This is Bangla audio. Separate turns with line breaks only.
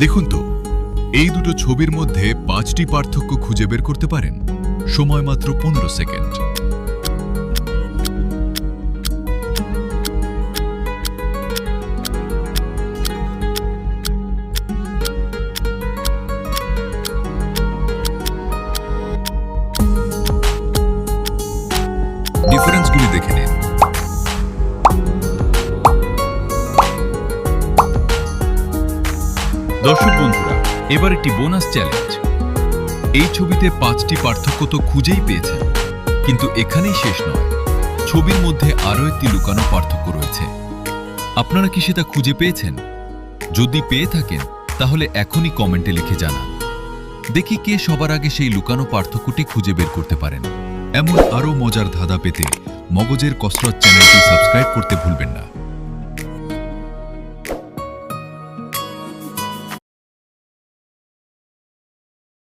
দেখুন তো, এই দুটো ছবির মধ্যে 5টি পার্থক্য খুঁজে বের করতে পারেন। সময় মাত্র 15 সেকেন্ড। ডিফারেন্সগুলি দেখে নিন। দর্শক বন্ধুরা, এবার একটি বোনাস চ্যালেঞ্জ। এই ছবিতে 5টি পার্থক্য তো খুঁজেই পেয়েছেন, কিন্তু এখানেই শেষ নয়। ছবির মধ্যে আরও একটি লুকানো পার্থক্য রয়েছে। আপনারা কি সেটা খুঁজে পেয়েছেন? যদি পেয়ে থাকেন তাহলে এখনই কমেন্টে লিখে জানান। দেখি কে সবার আগে সেই লুকানো পার্থক্যটি খুঁজে বের করতে পারেন। এমন আরও মজার ধাঁধা পেতে মগজের কসরত চ্যানেলটি সাবস্ক্রাইব করতে ভুলবেন না।